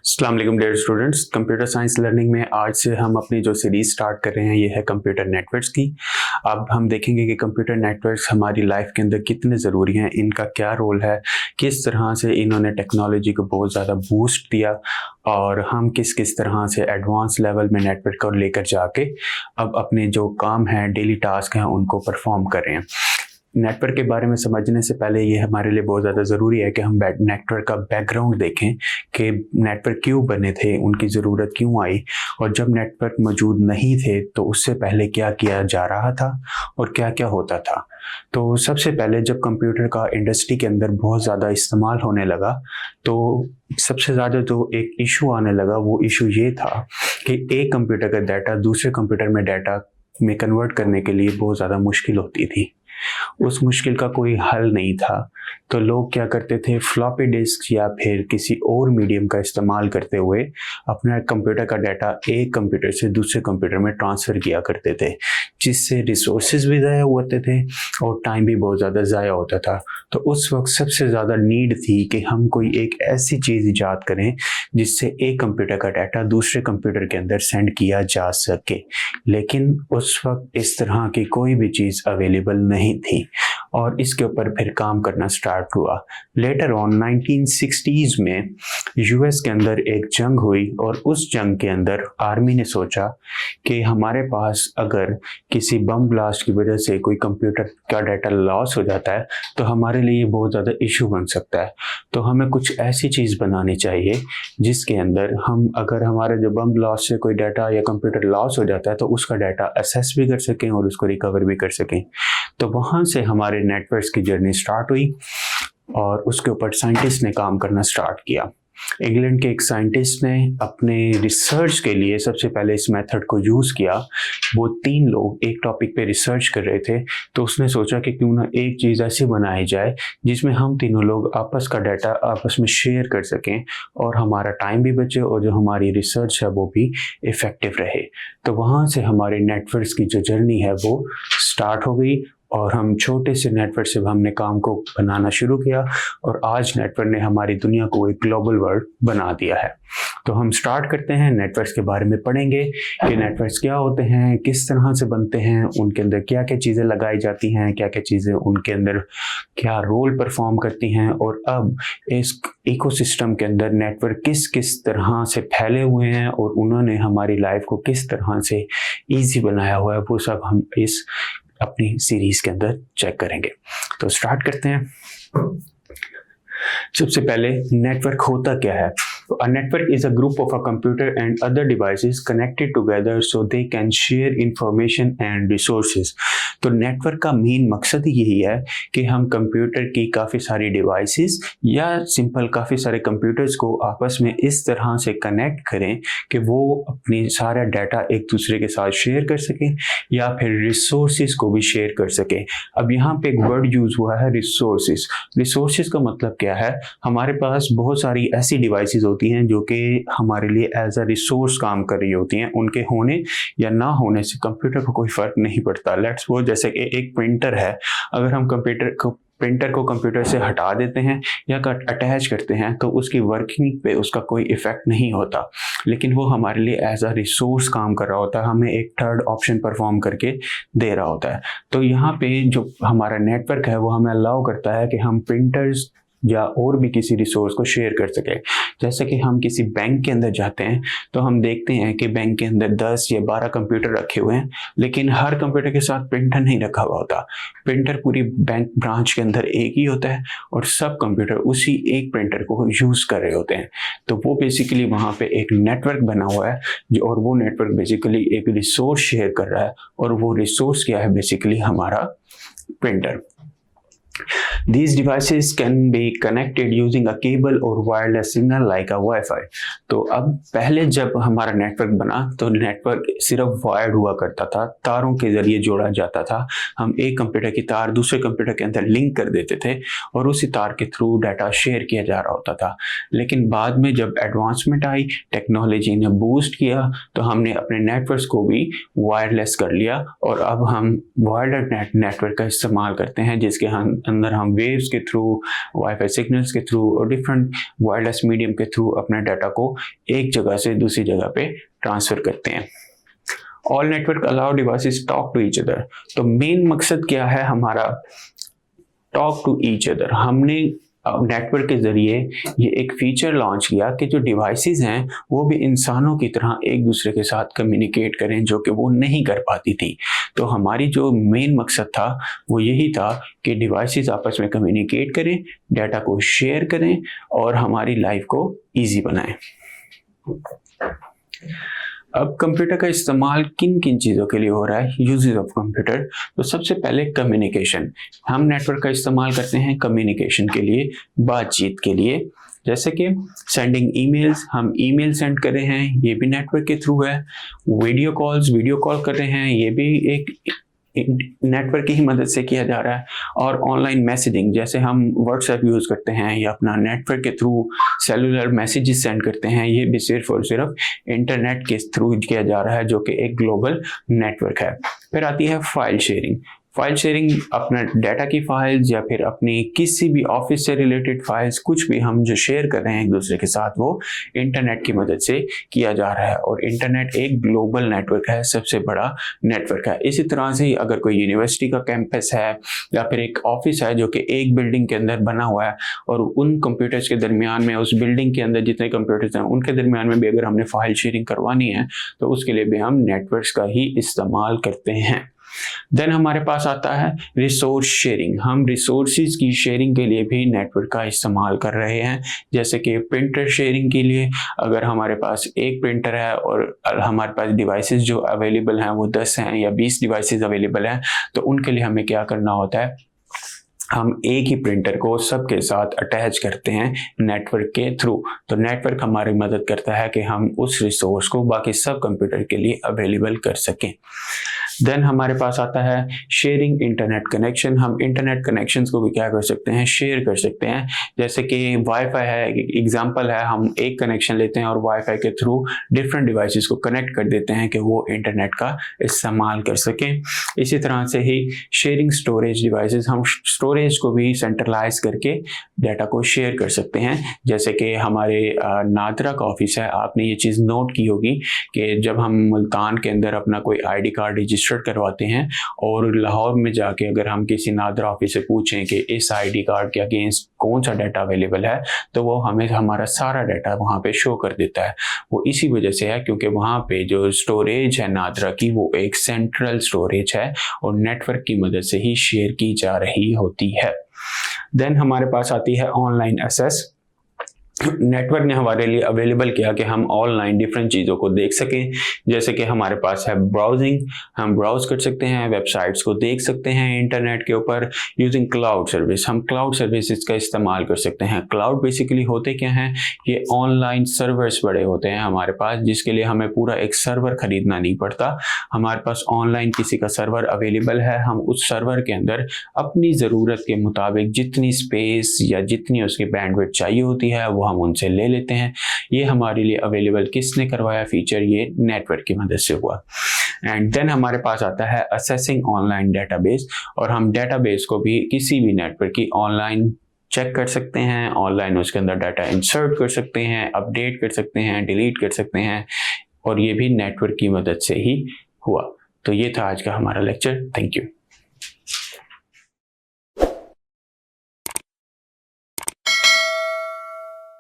अस्सलाम वालेकुम dear students, computer science learning में आज से हम अपनी जो सीरीज़ स्टार्ट कर रहे हैं ये है कंप्यूटर नेटवर्क्स की। अब हम देखेंगे कि कंप्यूटर नेटवर्क्स हमारी लाइफ के अंदर कितने ज़रूरी हैं, इनका क्या रोल है, किस तरह से इन्होंने टेक्नोलॉजी को बहुत ज़्यादा बूस्ट दिया और हम किस किस तरह से एडवांस लेवल में नेटवर्क को लेकर जाके अब अपने जो काम हैं, डेली टास्क हैं, उनको परफॉर्म कर रहे हैं। नेटवर्क के बारे में समझने से पहले ये हमारे लिए बहुत ज़्यादा ज़रूरी है कि हम नेटवर्क का बैकग्राउंड देखें कि नेटवर्क क्यों बने थे, उनकी ज़रूरत क्यों आई और जब नेटवर्क मौजूद नहीं थे तो उससे पहले क्या किया जा रहा था और क्या क्या होता था। तो सबसे पहले जब कंप्यूटर का इंडस्ट्री के अंदर बहुत ज़्यादा इस्तेमाल होने लगा तो सबसे ज़्यादा जो एक इशू आने लगा वो इशू ये था कि एक कंप्यूटर का डाटा दूसरे कंप्यूटर में डाटा में कन्वर्ट करने के लिए बहुत ज़्यादा मुश्किल होती थी। उस मुश्किल का कोई हल नहीं था, तो लोग क्या करते थे, फ्लॉपी डिस्क या फिर किसी और मीडियम का इस्तेमाल करते हुए अपना कंप्यूटर का डाटा एक कंप्यूटर से दूसरे कंप्यूटर में ट्रांसफ़र किया करते थे, जिससे रिसोर्सेज भी ज़ाया होते थे और टाइम भी बहुत ज़्यादा ज़ाया होता था। तो उस वक्त सबसे ज़्यादा नीड थी कि हम कोई एक ऐसी चीज़ ईजाद करें जिससे एक कंप्यूटर का डाटा दूसरे कंप्यूटर के अंदर सेंड किया जा सके, लेकिन उस वक्त इस तरह की कोई भी चीज़ अवेलेबल नहीं थी और इसके ऊपर फिर काम करना स्टार्ट हुआ। लेटर ऑन 1960s में यूएस के अंदर एक जंग हुई और उस जंग के अंदर आर्मी ने सोचा कि हमारे पास अगर किसी बम ब्लास्ट की वजह से कोई कंप्यूटर का डाटा लॉस हो जाता है तो हमारे लिए बहुत ज़्यादा इशू बन सकता है। तो हमें कुछ ऐसी चीज़ बनानी चाहिए जिसके अंदर हम अगर हमारे जो बम ब्लास्ट से कोई डाटा या कंप्यूटर लॉस हो जाता है तो उसका डाटा असेस भी कर सकें और उसको रिकवर भी कर सकें। तो वहाँ से हमारे नेटवर्क्स की जर्नी स्टार्ट हुई और उसके ऊपर साइंटिस्ट ने काम करना स्टार्ट किया। इंग्लैंड के एक साइंटिस्ट ने अपने रिसर्च के लिए सबसे पहले इस मेथड को यूज़ किया। वो 3 लोग एक टॉपिक पे रिसर्च कर रहे थे, तो उसने सोचा कि क्यों ना एक चीज़ ऐसी बनाई जाए जिसमें हम तीनों लोग आपस का डाटा आपस में शेयर कर सकें और हमारा टाइम भी बचे और जो हमारी रिसर्च है वो भी इफ़ेक्टिव रहे। तो वहाँ से हमारे नेटवर्क्स की जो जर्नी है वो स्टार्ट हो गई और हम छोटे से नेटवर्क से हमने काम को बनाना शुरू किया और आज नेटवर्क ने हमारी दुनिया को एक ग्लोबल वर्ल्ड बना दिया है। तो हम स्टार्ट करते हैं, नेटवर्क्स के बारे में पढ़ेंगे कि नेटवर्क्स क्या होते हैं, किस तरह से बनते हैं, उनके अंदर क्या क्या चीज़ें लगाई जाती हैं, क्या क्या चीज़ें उनके अंदर क्या रोल परफॉर्म करती हैं और अब इस इकोसिस्टम के अंदर नेटवर्क किस किस तरह से फैले हुए हैं और उन्होंने हमारी लाइफ को किस तरह से ईजी बनाया हुआ है, वो सब हम इस अपनी सीरीज के अंदर चेक करेंगे। तो स्टार्ट करते हैं। सबसे पहले नेटवर्क होता क्या है? तो a network is a group of a computer and other devices connected together so they can share information and resources। तो नेटवर्क का मेन मकसद यही है कि हम कंप्यूटर की काफ़ी सारी डिवाइसेस या सिंपल काफ़ी सारे कंप्यूटर्स को आपस में इस तरह से कनेक्ट करें कि वो अपनी सारा डाटा एक दूसरे के साथ शेयर कर सकें या फिर रिसोर्सेज को भी शेयर कर सकें। अब यहाँ पे एक वर्ड यूज़ हुआ है रिसोर्सेज। रिसोर्सेज का मतलब क्या है? हमारे पास बहुत सारी ऐसी डिवाइसेस होती हैं जो कि हमारे लिए एज अ रिसोर्स काम कर रही होती हैं। उनके होने या ना होने से कंप्यूटर को कोई फ़र्क नहीं पड़ता। लेट्स सपोज जैसे कि एक प्रिंटर है, अगर हम प्रिंटर को कंप्यूटर से हटा देते हैं या अटैच करते हैं तो उसकी वर्किंग पे उसका कोई इफ़ेक्ट नहीं होता, लेकिन वो हमारे लिए एज अ रिसोर्स काम कर रहा होता है, हमें एक थर्ड ऑप्शन परफॉर्म करके दे रहा होता है। तो यहाँ पे जो हमारा नेटवर्क है वो हमें अलाउ करता है कि हम प्रिंटर्स या और भी किसी रिसोर्स को शेयर कर सकें। जैसे कि हम किसी बैंक के अंदर जाते हैं तो हम देखते हैं कि बैंक के अंदर 10 या 12 कंप्यूटर रखे हुए हैं, लेकिन हर कंप्यूटर के साथ प्रिंटर नहीं रखा हुआ होता। प्रिंटर पूरी बैंक ब्रांच के अंदर एक ही होता है और सब कंप्यूटर उसी एक प्रिंटर को यूज़ कर रहे होते हैं। तो वो बेसिकली वहाँ पे एक नेटवर्क बना हुआ है और वो नेटवर्क बेसिकली एक रिसोर्स शेयर कर रहा है और वो रिसोर्स क्या है? बेसिकली हमारा printer. These devices can be connected using a cable or wireless signal like a Wi-Fi। तो अब पहले जब हमारा नेटवर्क बना तो नेटवर्क सिर्फ वायर्ड हुआ करता था, तारों के जरिए जोड़ा जाता था। हम एक कंप्यूटर की तार दूसरे कंप्यूटर के अंदर लिंक कर देते थे और उसी तार के थ्रू डाटा शेयर किया जा रहा होता था। लेकिन बाद में जब एडवांसमेंट आई, टेक्नोलॉजी ने बूस्ट किया, तो हमने अपने नेटवर्क्स को भी वायरलेस कर लिया और अब हम वायर्ड नेटवर्क का इस्तेमाल करते हैं जिसके हम अंदर हम वेव्स के थ्रू, वाईफाई सिग्नल्स के थ्रू और डिफरेंट वायरलेस मीडियम के थ्रू अपने डाटा को एक जगह से दूसरी जगह पे ट्रांसफ़र करते हैं। All network allow devices talk to each other. तो मेन मकसद क्या है हमारा, टॉक टू ईच अदर। हमने नेटवर्क के ज़रिए ये एक फीचर लॉन्च किया कि जो डिवाइसेस हैं वो भी इंसानों की तरह एक दूसरे के साथ कम्युनिकेट करें, जो कि वो नहीं कर पाती थी। तो हमारी जो मेन मकसद था वो यही था कि डिवाइसेस आपस में कम्युनिकेट करें, डाटा को शेयर करें और हमारी लाइफ को ईजी बनाएं। अब कंप्यूटर का इस्तेमाल किन किन चीज़ों के लिए हो रहा है, यूजेस ऑफ कंप्यूटर। तो सबसे पहले कम्युनिकेशन। हम नेटवर्क का इस्तेमाल करते हैं कम्युनिकेशन के लिए, बातचीत के लिए। जैसे कि सेंडिंग ईमेल्स, हम ईमेल सेंड कर रहे हैं, ये भी नेटवर्क के थ्रू है। वीडियो कॉल कर रहे हैं, ये भी एक नेटवर्क की ही मदद से किया जा रहा है। और ऑनलाइन मैसेजिंग, जैसे हम व्हाट्सएप यूज़ करते हैं या अपना नेटवर्क के थ्रू सेलुलर मैसेजेस सेंड करते हैं, ये भी सिर्फ और सिर्फ इंटरनेट के थ्रू किया जा रहा है, जो कि एक ग्लोबल नेटवर्क है। फिर आती है फाइल शेयरिंग। फाइल शेयरिंग अपना डाटा की फाइल्स या फिर अपनी किसी भी ऑफिस से रिलेटेड फाइल्स, कुछ भी हम जो शेयर कर रहे हैं एक दूसरे के साथ, वो इंटरनेट की मदद से किया जा रहा है। और इंटरनेट एक ग्लोबल नेटवर्क है, सबसे बड़ा नेटवर्क है। इसी तरह से ही अगर कोई यूनिवर्सिटी का कैंपस है या फिर एक ऑफिस है जो कि एक बिल्डिंग के अंदर बना हुआ है, और उन कंप्यूटर्स के दरमियान में, उस बिल्डिंग के अंदर जितने कंप्यूटर्स हैं उनके दरमियान में भी अगर हमने फाइल शेयरिंग करवानी है तो उसके लिए भी हम नेटवर्क्स का ही इस्तेमाल करते हैं। देन हमारे पास आता है रिसोर्स शेयरिंग। हम रिसोर्सेज की शेयरिंग के लिए भी नेटवर्क का इस्तेमाल कर रहे हैं। जैसे कि प्रिंटर शेयरिंग के लिए, अगर हमारे पास एक प्रिंटर है और हमारे पास डिवाइसेस जो अवेलेबल हैं वो 10 हैं या 20 डिवाइसेस अवेलेबल हैं, तो उनके लिए हमें क्या करना होता है, हम एक ही प्रिंटर को सबके साथ अटैच करते हैं नेटवर्क के थ्रू। तो नेटवर्क हमारी मदद करता है कि हम उस रिसोर्स को बाकी सब कंप्यूटर के लिए अवेलेबल कर सकें। देन हमारे पास आता है शेयरिंग इंटरनेट कनेक्शन। हम इंटरनेट कनेक्शंस को भी क्या कर सकते हैं, शेयर कर सकते हैं। जैसे कि वाईफाई है, एग्जांपल है, हम एक कनेक्शन लेते हैं और वाईफाई के थ्रू डिफरेंट डिवाइसेस को कनेक्ट कर देते हैं कि वो इंटरनेट का इस्तेमाल कर सकें। इसी तरह से ही शेयरिंग स्टोरेज डिवाइसेस, हम स्टोरेज को भी सेंट्रलाइज करके डाटा को शेयर कर सकते हैं। जैसे कि हमारे नादरा का ऑफिस है, आपने ये चीज़ नोट की होगी कि जब हम मुल्तान के अंदर अपना कोई ID कार्ड रजिस्टर करवाते हैं और लाहौर में जाके अगर हम किसी नादरा ऑफिस से पूछें कि इस ID कार्ड के अगेंस्ट कौन सा डाटा अवेलेबल है, तो वो हमें हमारा सारा डाटा वहाँ पे शो कर देता है। वो इसी वजह से है क्योंकि वहाँ पे जो स्टोरेज है नादरा की, वो एक सेंट्रल स्टोरेज है और नेटवर्क की मदद से ही शेयर की जा रही होती है। देन हमारे पास आती है ऑनलाइन एक्सेस। नेटवर्क ने हमारे लिए अवेलेबल किया कि हम ऑनलाइन डिफरेंट चीज़ों को देख सकें। जैसे कि हमारे पास है ब्राउजिंग, हम ब्राउज कर सकते हैं, वेबसाइट्स को देख सकते हैं इंटरनेट के ऊपर यूजिंग क्लाउड सर्विस। हम क्लाउड सर्विसेज का इस्तेमाल कर सकते हैं। क्लाउड बेसिकली होते क्या हैं, ये ऑनलाइन सर्वर्स बड़े होते हैं हमारे पास, जिसके लिए हमें पूरा एक सर्वर खरीदना नहीं पड़ता। हमारे पास ऑनलाइन किसी का सर्वर अवेलेबल है, हम उस सर्वर के अंदर अपनी ज़रूरत के मुताबिक जितनी स्पेस या जितनी उसकी बैंडविड्थ चाहिए होती है वो हम उनसे ले लेते हैं। ये हमारे लिए अवेलेबल किसने करवाया फीचर, ये नेटवर्क की मदद से हुआ। एंड देन हमारे पास आता है असेसिंग ऑनलाइन डेटाबेस, और हम डेटाबेस को भी किसी भी नेटवर्क की ऑनलाइन चेक कर सकते हैं, ऑनलाइन उसके अंदर डाटा इंसर्ट कर सकते हैं, अपडेट कर सकते हैं, डिलीट कर सकते हैं, और ये भी नेटवर्क की मदद से ही हुआ। तो ये था आज का हमारा लेक्चर। Thank you.